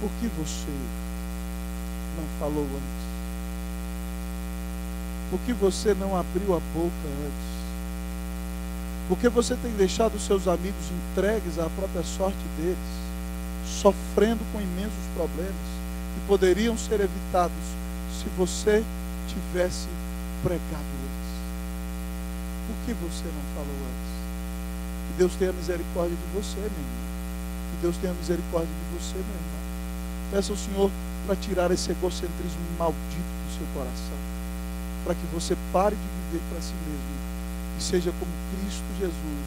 Por que você não falou antes? Por que você não abriu a boca antes? Por que você tem deixado os seus amigos entregues à própria sorte deles, sofrendo com imensos problemas que poderiam ser evitados se você tivesse pregado antes? Por que você não falou antes? Que Deus tenha misericórdia de você, meu irmão. Que Deus tenha misericórdia de você, meu irmão. Peça ao Senhor para tirar esse egocentrismo maldito do seu coração, para que você pare de viver para si mesmo e seja como Cristo Jesus,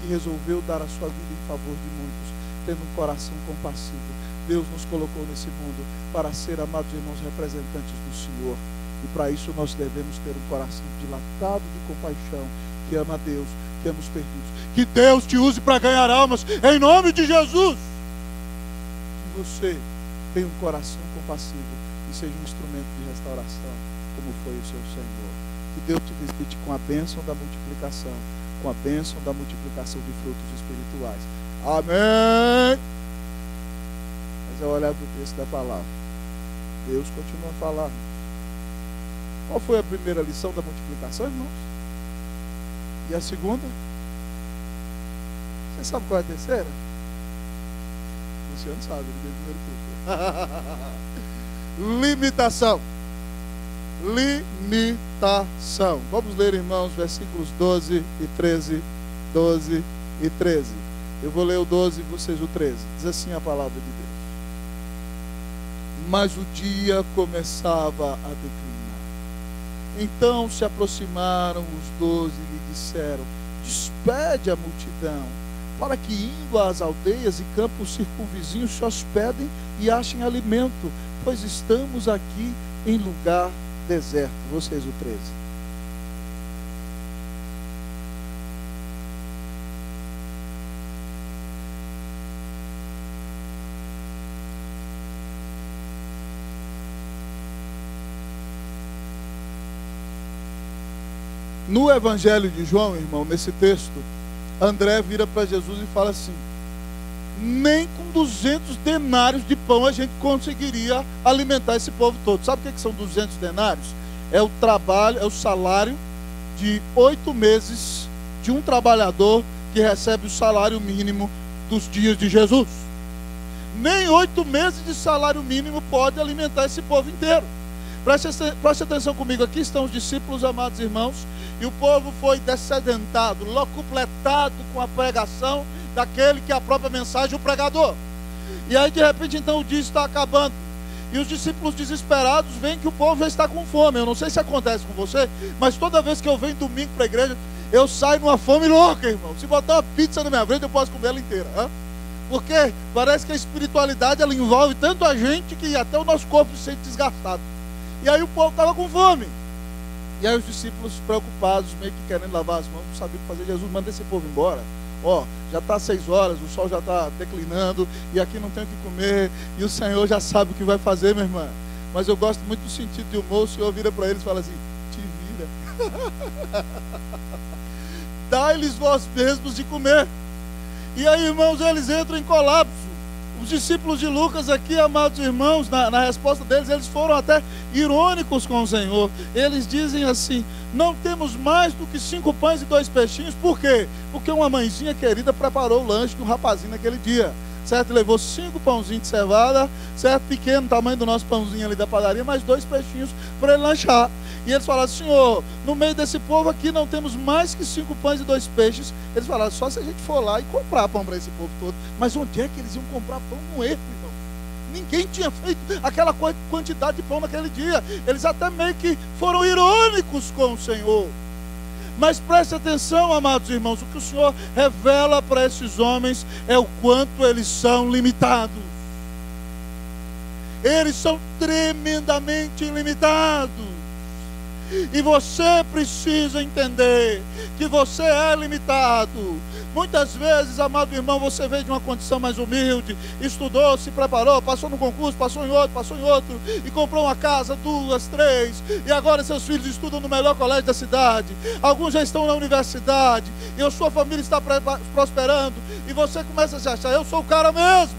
que resolveu dar a sua vida em favor de muitos, tendo um coração compassivo. Deus nos colocou nesse mundo para ser, amados irmãos, representantes do Senhor, e para isso nós devemos ter um coração dilatado de compaixão, que ama a Deus, que ama os perdidos. Que Deus te use para ganhar almas, em nome de Jesus. Que você tenha um coração compassivo e seja um instrumento de restauração, como foi o seu Senhor. Que Deus te visite com a bênção da multiplicação, com a bênção da multiplicação de frutos espirituais. Amém. Mas ao olhar do texto da palavra, Deus continua a falar. Qual foi a primeira lição da multiplicação, irmãos? E a segunda? Você sabe qual é a terceira? O senhor não sabe, ele veio primeiro. Limitação. Limitação. Vamos ler, irmãos, versículos 12 e 13. 12 e 13. Eu vou ler o 12 e vocês o 13. Diz assim a palavra de Deus. Mas o dia começava a declinar. Então se aproximaram os 12 e lhe disseram: despede a multidão, para que indo às aldeias e campos circunvizinhos se hospedem e achem alimento, pois estamos aqui em lugar deserto. Vocês o 13. No Evangelho de João, irmão, nesse texto, André vira para Jesus e fala assim: nem com 200 denários de pão a gente conseguiria alimentar esse povo todo. Sabe o que são 200 denários? É o trabalho, é o salário de 8 meses de um trabalhador que recebe o salário mínimo dos dias de Jesus. Nem 8 meses de salário mínimo pode alimentar esse povo inteiro. Preste atenção comigo, aqui estão os discípulos, amados irmãos, e o povo foi descedentado, locupletado com a pregação daquele que é a própria mensagem, o pregador. E aí de repente então o dia está acabando, e os discípulos desesperados veem que o povo já está com fome. Eu não sei se acontece com você, mas toda vez que eu venho domingo para a igreja, eu saio numa fome louca, irmão. Se botar uma pizza na minha frente, eu posso comer ela inteira, hein? Porque parece que a espiritualidade ela envolve tanto a gente que até o nosso corpo se sente desgastado. E aí o povo estava com fome. E aí os discípulos preocupados, meio que querendo lavar as mãos, não sabiam o que fazer. Jesus, manda esse povo embora. Ó, já está 6 horas, o sol já está declinando, e aqui não tem o que comer, e o Senhor já sabe o que vai fazer, minha irmã. Mas eu gosto muito do sentido de humor. O Senhor vira para eles e fala assim: te vira. Dá-lhes vós mesmos de comer. E aí, irmãos, eles entram em colapso. Os discípulos de Lucas aqui, amados irmãos, na resposta deles, eles foram até irônicos com o Senhor. Eles dizem assim: não temos mais do que 5 pães e 2 peixinhos. Por quê? Porque uma mãezinha querida preparou o lanche de um rapazinho naquele dia, certo? Levou 5 pãozinhos de cevada, certo? Pequeno, tamanho do nosso pãozinho ali da padaria, mais 2 peixinhos para ele lanchar. E eles falaram: Senhor, no meio desse povo aqui não temos mais que 5 pães e 2 peixes. Eles falaram: só se a gente for lá e comprar pão para esse povo todo. Mas onde é que eles iam comprar pão? No erro, irmão. Ninguém tinha feito aquela quantidade de pão naquele dia. Eles até meio que foram irônicos com o Senhor. Mas preste atenção, amados irmãos, o que o Senhor revela para esses homens é o quanto eles são limitados. Eles são tremendamente limitados. E você precisa entender que você é limitado. Muitas vezes, amado irmão, você veio de uma condição mais humilde, estudou, se preparou, passou no concurso, passou em outro, e comprou uma casa, 2, 3, e agora seus filhos estudam no melhor colégio da cidade. Alguns já estão na universidade, e a sua família está prosperando, e você começa a se achar: eu sou o cara mesmo,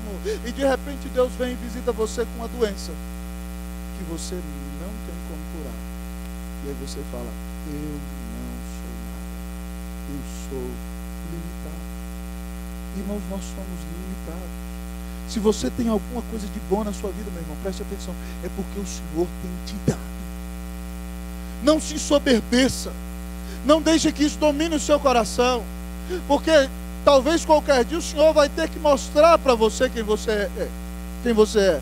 e de repente Deus vem e visita você com uma doença que você não tem como curar. E aí você fala: eu não sou nada, eu sou limitado. Irmãos, nós somos limitados. Se você tem alguma coisa de bom na sua vida, meu irmão, preste atenção, é porque o Senhor tem te dado. Não se ensoberbeça, não deixe que isso domine o seu coração, porque talvez qualquer dia o Senhor vai ter que mostrar para você quem você é. Quem você é.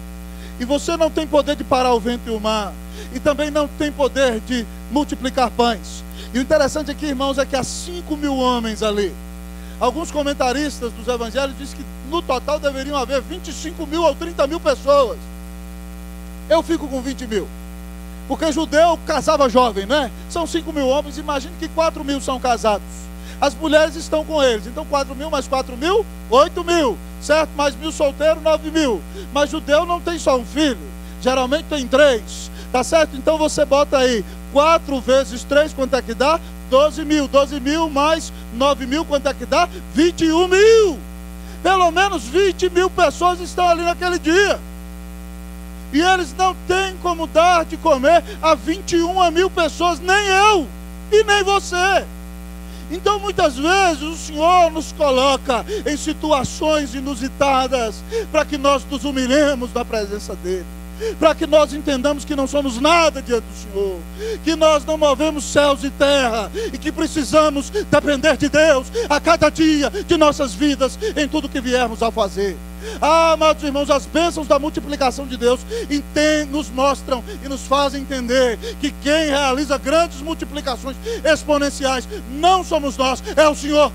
E você não tem poder de parar o vento e o mar, e também não tem poder de multiplicar pães. E o interessante aqui, irmãos, é que há 5.000 homens ali. Alguns comentaristas dos evangelhos dizem que no total deveriam haver 25.000 ou 30.000 pessoas. Eu fico com 20.000, porque judeu casava jovem, né? São 5.000 homens, imagine que 4.000 são casados. As mulheres estão com eles, então 4.000 mais 4.000, 8.000, certo? Mais 1.000 solteiros, 9.000. Mas judeu não tem só um filho, geralmente tem 3, tá certo? Então você bota aí 4 vezes 3, quanto é que dá? 12.000. 12.000 mais 9.000, quanto é que dá? 21.000. Pelo menos 20.000 pessoas estão ali naquele dia. E eles não têm como dar de comer a 21.000 pessoas, nem eu e nem você. Então muitas vezes o Senhor nos coloca em situações inusitadas para que nós nos humilhemos na presença dEle, para que nós entendamos que não somos nada diante do Senhor, que nós não movemos céus e terra, e que precisamos depender de Deus a cada dia de nossas vidas, em tudo que viermos a fazer. Amados irmãos, as bênçãos da multiplicação de Deus nos mostram e nos fazem entender que quem realiza grandes multiplicações exponenciais não somos nós, é o Senhor.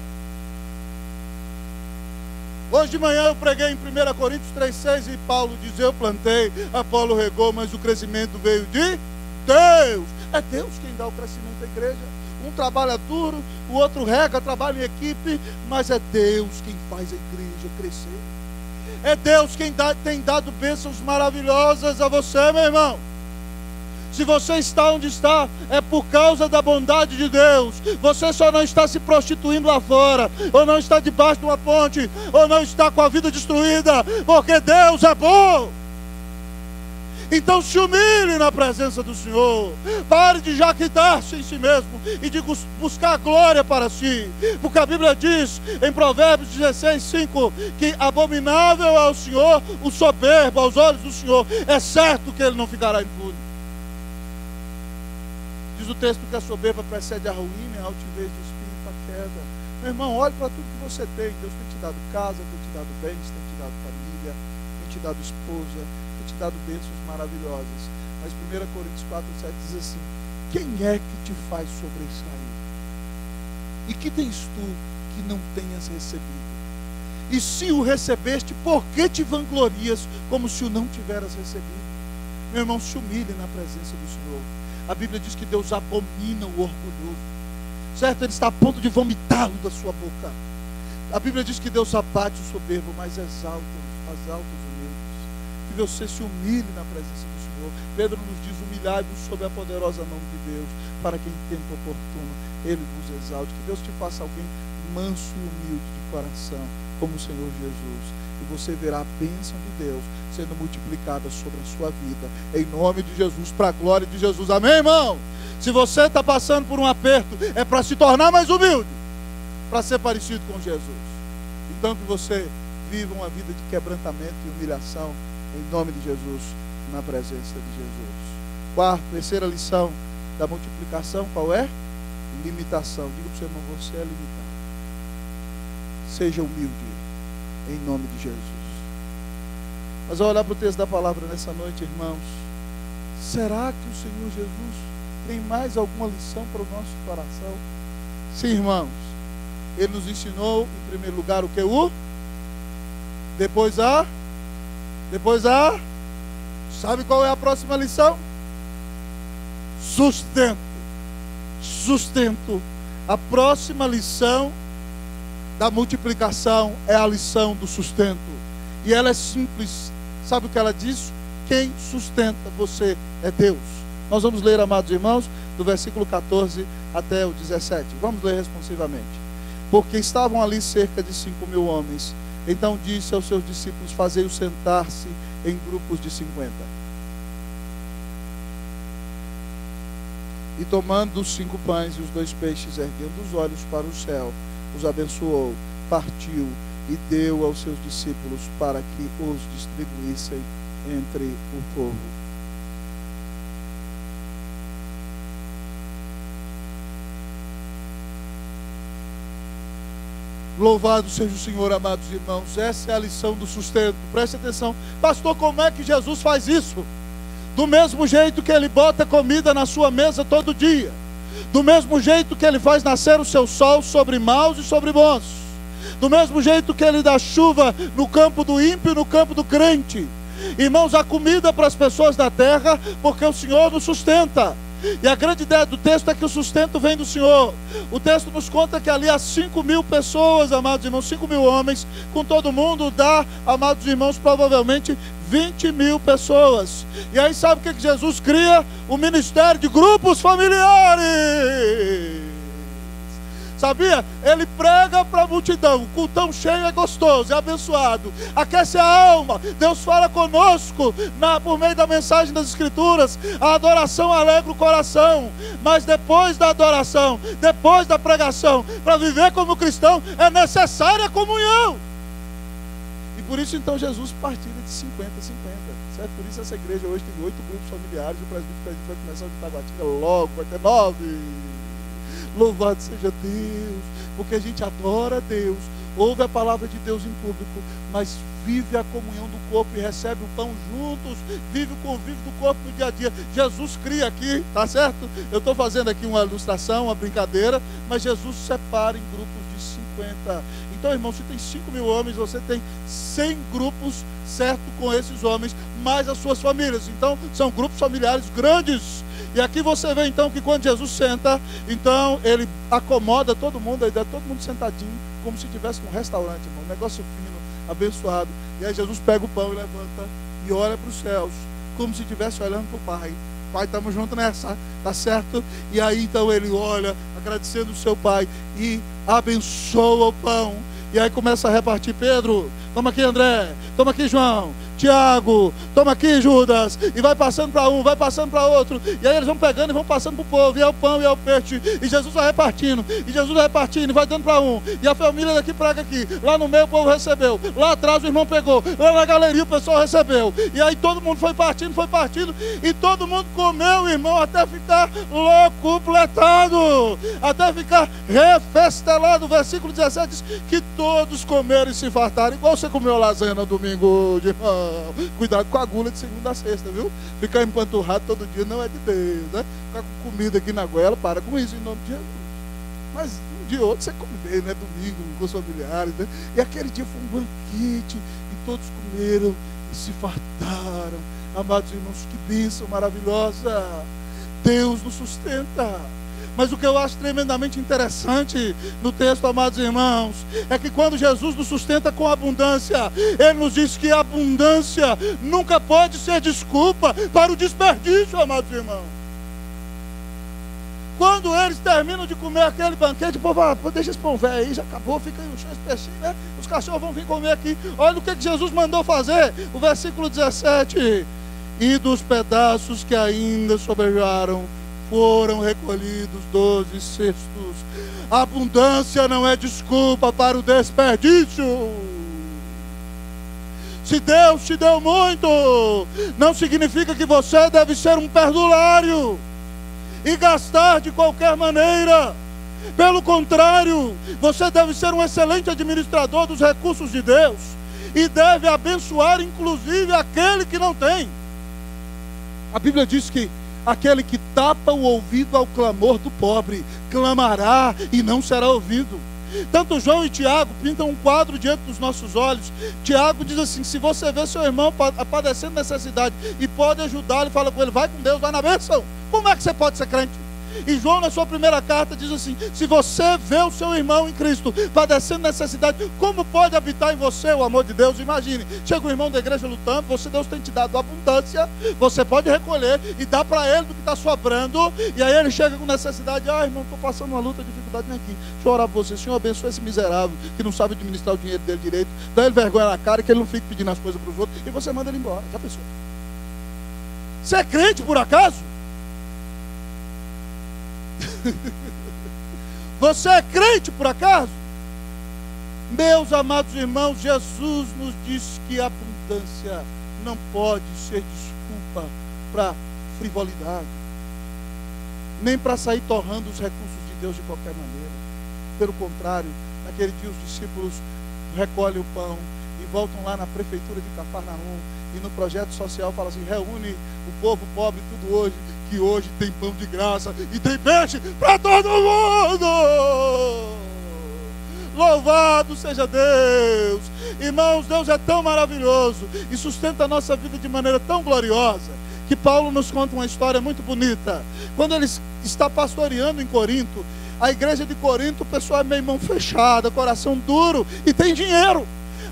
Hoje de manhã eu preguei em 1 Coríntios 3,6 e Paulo diz: eu plantei, Apolo regou, mas o crescimento veio de Deus. É Deus quem dá o crescimento à igreja. Um trabalha duro, o outro rega, trabalha em equipe, mas é Deus quem faz a igreja crescer. É Deus quem tem dado bênçãos maravilhosas a você, meu irmão. Se você está onde está, é por causa da bondade de Deus. Você só não está se prostituindo lá fora, ou não está debaixo de uma ponte, ou não está com a vida destruída, porque Deus é bom. Então se humilhe na presença do Senhor. Pare de jactar-se em si mesmo e de buscar glória para si. Porque a Bíblia diz em Provérbios 16:5 que abominável é ao Senhor o soberbo aos olhos do Senhor. É certo que ele não ficará impune. Diz o texto que a soberba precede a ruína, a altivez de espírito a queda. Meu irmão, olhe para tudo que você tem. Deus tem te dado casa, tem te dado bens, tem te dado família, tem te dado esposa, te dado bênçãos maravilhosas. Mas 1 Coríntios 4,7 diz assim: quem é que te faz sobressair? E que tens tu que não tenhas recebido? E se o recebeste, por que te vanglorias como se o não tiveras recebido? Meu irmão, se humilhe na presença do Senhor. A Bíblia diz que Deus abomina o orgulhoso, certo? Ele está a ponto de vomitá-lo da sua boca. A Bíblia diz que Deus abate o soberbo, mas exalta os humildes. Que você se humilhe na presença do Senhor. Pedro nos diz: humilhai-vos sob a poderosa mão de Deus, para que em tempo oportuno Ele vos exalte. Que Deus te faça alguém manso e humilde de coração, como o Senhor Jesus. E você verá a bênção de Deus sendo multiplicada sobre a sua vida, em nome de Jesus, para a glória de Jesus. Amém, irmão? Se você está passando por um aperto, é para se tornar mais humilde, para ser parecido com Jesus. Então que você viva uma vida de quebrantamento e humilhação, em nome de Jesus, na presença de Jesus. Terceira lição da multiplicação, qual é? Limitação. Diga para o seu irmão: você é limitado. Seja humilde, em nome de Jesus. Mas ao olhar para o texto da palavra nessa noite, irmãos, será que o Senhor Jesus tem mais alguma lição para o nosso coração? Sim, irmãos. Ele nos ensinou, em primeiro lugar, o que? Depois sabe qual é a próxima lição? Sustento. A próxima lição da multiplicação é a lição do sustento. E ela é simples. Sabe o que ela diz? Quem sustenta você é Deus. Nós vamos ler, amados irmãos, do versículo 14 até o 17. Vamos ler responsivamente. Porque estavam ali cerca de 5.000 homens, Então disse aos seus discípulos: fazei-os sentar-se em grupos de 50. E tomando os 5 pães e os 2 peixes, erguendo os olhos para o céu, os abençoou, partiu e deu aos seus discípulos para que os distribuíssem entre o povo. Louvado seja o Senhor, amados irmãos. Essa é a lição do sustento. Preste atenção. Pastor, como é que Jesus faz isso? Do mesmo jeito que Ele bota comida na sua mesa todo dia. Do mesmo jeito que Ele faz nascer o seu sol sobre maus e sobre bons. Do mesmo jeito que Ele dá chuva no campo do ímpio e no campo do crente. Irmãos, há comida para as pessoas da terra, porque o Senhor nos sustenta. E a grande ideia do texto é que o sustento vem do Senhor. O texto nos conta que ali há 5.000 pessoas, amados irmãos, 5.000 homens, com todo mundo dá, amados irmãos, provavelmente 20.000 pessoas. E aí sabe o que Jesus cria? O ministério de grupos familiares. Sabia? Ele prega para a multidão. O cultão cheio é gostoso, é abençoado, aquece a alma. Deus fala conosco por meio da mensagem das Escrituras. A adoração alegra o coração. Mas depois da adoração, depois da pregação, para viver como cristão, é necessária a comunhão. E por isso então Jesus partilha de 50 a 50. Certo? Por isso essa igreja hoje tem 8 grupos familiares. O presbítero vai começar de Taguatinga logo, vai ter 9. Louvado seja Deus, porque a gente adora a Deus, ouve a palavra de Deus em público, mas vive a comunhão do corpo e recebe o pão juntos, vive o convívio do corpo no dia a dia. Jesus cria aqui, tá certo? Eu estou fazendo aqui uma ilustração, uma brincadeira, mas Jesus separa em grupos de 50. Então, irmão, se tem 5.000 homens, você tem 100 grupos, certo, com esses homens, mais as suas famílias. Então, são grupos familiares grandes. E aqui você vê então que quando Jesus senta, então ele acomoda todo mundo, aí dá todo mundo sentadinho, como se tivesse um restaurante, irmão, um negócio fino, abençoado. E aí Jesus pega o pão e levanta e olha para os céus, como se estivesse olhando para o Pai. Pai, estamos juntos nessa, tá certo? E aí então ele olha, agradecendo o seu Pai, e abençoa o pão. E aí começa a repartir. Pedro, toma aqui André, toma aqui João, Tiago, toma aqui Judas. E vai passando para um, vai passando para outro. E aí eles vão pegando e vão passando para o povo. E é o pão e é o peixe. E Jesus vai repartindo. E Jesus vai repartindo e vai dando para um. E a família daqui prega aqui. Lá no meio o povo recebeu. Lá atrás o irmão pegou. Lá na galeria o pessoal recebeu. E aí todo mundo foi partindo. E todo mundo comeu, irmão, até ficar completado. Até ficar refestelado. O versículo 17 diz que todos comeram e se fartaram. Igual você comeu lasanha no domingo de irmão. Cuidado com a gula de segunda a sexta, viu? Ficar empanturrado todo dia não é de Deus, né? Ficar com comida aqui na goela, para com isso em nome de Jesus. Mas um dia ou outro você come bem, né? Domingo com os familiares, né? E aquele dia foi um banquete e todos comeram e se fartaram. Amados irmãos, que bênção maravilhosa. Deus nos sustenta. Mas o que eu acho tremendamente interessante no texto, amados irmãos, é que quando Jesus nos sustenta com abundância, Ele nos diz que a abundância nunca pode ser desculpa para o desperdício, amados irmãos. Quando eles terminam de comer aquele banquete, o povo fala, deixa esse pão velho aí, já acabou, fica aí um chão espechinho, né? Os cachorros vão vir comer aqui. Olha o que Jesus mandou fazer. O versículo 17. E dos pedaços que ainda sobraram, foram recolhidos 12 cestos. A abundância não é desculpa para o desperdício. Se Deus te deu muito, não significa que você deve ser um perdulário e gastar de qualquer maneira. Pelo contrário, você deve ser um excelente administrador dos recursos de Deus e deve abençoar inclusive aquele que não tem. A Bíblia diz que aquele que tapa o ouvido ao clamor do pobre, clamará e não será ouvido. Tanto João e Tiago pintam um quadro diante dos nossos olhos. Tiago diz assim: se você vê seu irmão padecendo necessidade e pode ajudá-lo, fala com ele, vai com Deus, vai na bênção. Como é que você pode ser crente? E João, na sua primeira carta, diz assim: se você vê o seu irmão em Cristo padecendo necessidade, como pode habitar em você o amor de Deus? Imagine, chega um irmão da igreja lutando, Deus tem te dado abundância, você pode recolher e dar para ele do que está sobrando, e aí ele chega com necessidade: irmão, estou passando uma luta, dificuldade, vem aqui, deixa eu orar por você, Senhor, abençoa esse miserável, que não sabe administrar o dinheiro dele direito, dá ele vergonha na cara, que ele não fique pedindo as coisas para os outros, e você manda ele embora. Já pensou? Você é crente por acaso? Você é crente por acaso? Meus amados irmãos, Jesus nos diz que a abundância não pode ser desculpa para frivolidade, nem para sair torrando os recursos de Deus de qualquer maneira. Pelo contrário, naquele dia os discípulos recolhem o pão e voltam lá na prefeitura de Cafarnaum, e no projeto social fala assim: reúne o povo pobre tudo hoje, que hoje tem pão de graça e tem peixe para todo mundo. Louvado seja Deus. Irmãos, Deus é tão maravilhoso e sustenta a nossa vida de maneira tão gloriosa, que Paulo nos conta uma história muito bonita. Quando ele está pastoreando em Corinto, a igreja de Corinto, o pessoal é meio mão fechada, coração duro e tem dinheiro,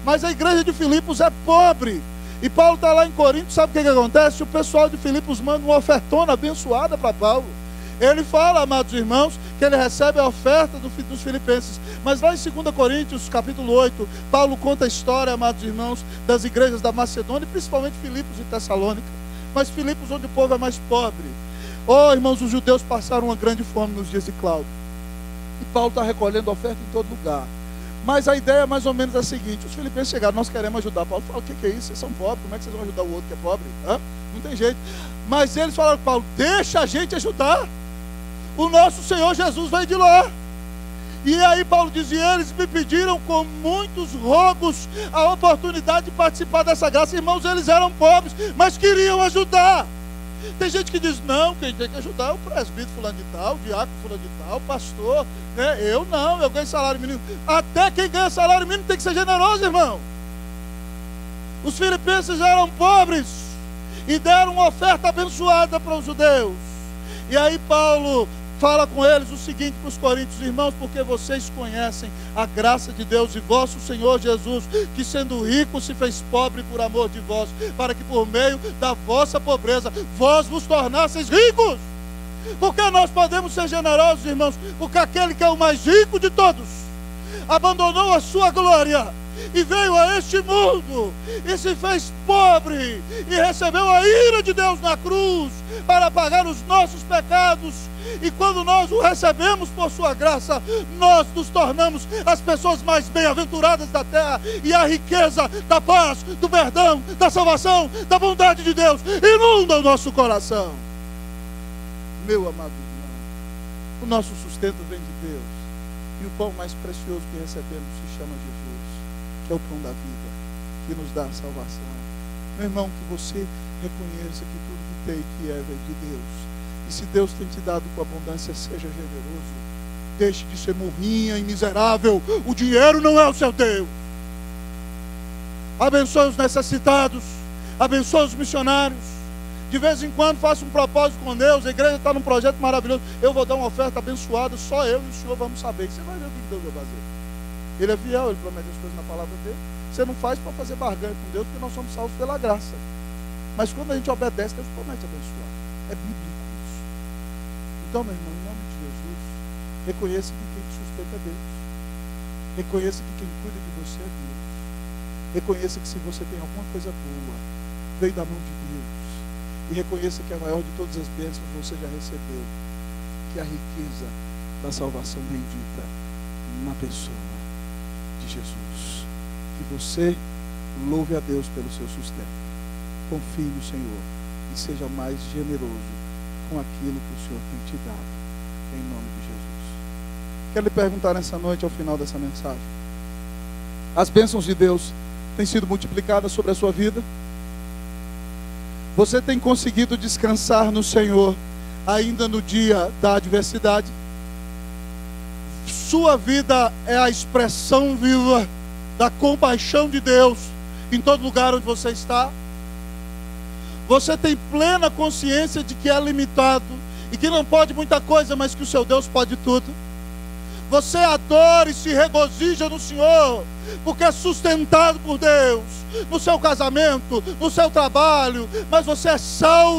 mas a igreja de Filipos é pobre. E Paulo está lá em Corinto, sabe o que acontece? O pessoal de Filipos manda uma ofertona abençoada para Paulo. Ele fala, amados irmãos, que ele recebe a oferta dos filipenses. Mas lá em 2 Coríntios, capítulo 8, Paulo conta a história, amados irmãos, das igrejas da Macedônia, principalmente Filipos e Tessalônica. Mas Filipos, onde o povo é mais pobre. Irmãos, os judeus passaram uma grande fome nos dias de Cláudio. E Paulo está recolhendo oferta em todo lugar. Mas a ideia é mais ou menos a seguinte: os filipenses chegaram, nós queremos ajudar. Paulo fala: o que é isso? Vocês são pobres, como é que vocês vão ajudar o outro que é pobre? Não tem jeito. Mas eles falaram: Paulo, deixa a gente ajudar. O nosso Senhor Jesus veio de lá. E aí Paulo diz: e eles me pediram com muitos rogos a oportunidade de participar dessa graça. Irmãos, eles eram pobres, mas queriam ajudar. Tem gente que diz: não, quem tem que ajudar é o presbítero fulano de tal, o diácono fulano de tal, o pastor, né? Eu não, eu ganho salário mínimo. Até quem ganha salário mínimo tem que ser generoso, irmão. Os filipenses eram pobres e deram uma oferta abençoada para os judeus. E aí Paulo fala com eles o seguinte para os coríntios: irmãos, porque vocês conhecem a graça de Deus e vosso Senhor Jesus, que sendo rico se fez pobre por amor de vós, para que por meio da vossa pobreza vós vos tornasseis ricos. Porque nós podemos ser generosos, irmãos, porque aquele que é o mais rico de todos abandonou a sua glória e veio a este mundo e se fez pobre e recebeu a ira de Deus na cruz para pagar os nossos pecados. E quando nós o recebemos por sua graça, nós nos tornamos as pessoas mais bem-aventuradas da terra, e a riqueza da paz, do perdão, da salvação, da bondade de Deus inunda o nosso coração. Meu amado irmão, o nosso sustento vem de Deus, e o pão mais precioso que recebemos se chama Jesus, que é o pão da vida, que nos dá a salvação. Meu irmão, que você reconheça que tudo que tem que é vem de Deus. E se Deus tem te dado com abundância, seja generoso. Deixe de ser morrinha e miserável. O dinheiro não é o seu Deus. Abençoe os necessitados. Abençoe os missionários. De vez em quando faça um propósito com Deus. A igreja está num projeto maravilhoso. Eu vou dar uma oferta abençoada. Só eu e o Senhor vamos saber. Você vai ver o que Deus vai fazer. Ele é fiel, ele promete as coisas na palavra dele. Você não faz para fazer barganha com Deus, porque nós somos salvos pela graça. Mas quando a gente obedece, Deus promete abençoar. É bíblico. Então, meu irmão, em nome de Jesus, reconheça que quem te sustenta é Deus. Reconheça que quem cuida de você é Deus. Reconheça que se você tem alguma coisa boa, veio da mão de Deus. E reconheça que a maior de todas as bênçãos você já recebeu, que é a riqueza da salvação bendita na pessoa de Jesus. Que você louve a Deus pelo seu sustento. Confie no Senhor e seja mais generoso com aquilo que o Senhor tem te dado, em nome de Jesus. Quero lhe perguntar nessa noite, ao final dessa mensagem: as bênçãos de Deus têm sido multiplicadas sobre a sua vida? Você tem conseguido descansar no Senhor, ainda no dia da adversidade? Sua vida é a expressão viva da compaixão de Deus em todo lugar onde você está? Você tem plena consciência de que é limitado e que não pode muita coisa, mas que o seu Deus pode tudo. Você adora e se regozija no Senhor, porque é sustentado por Deus, no seu casamento, no seu trabalho, mas você é salvo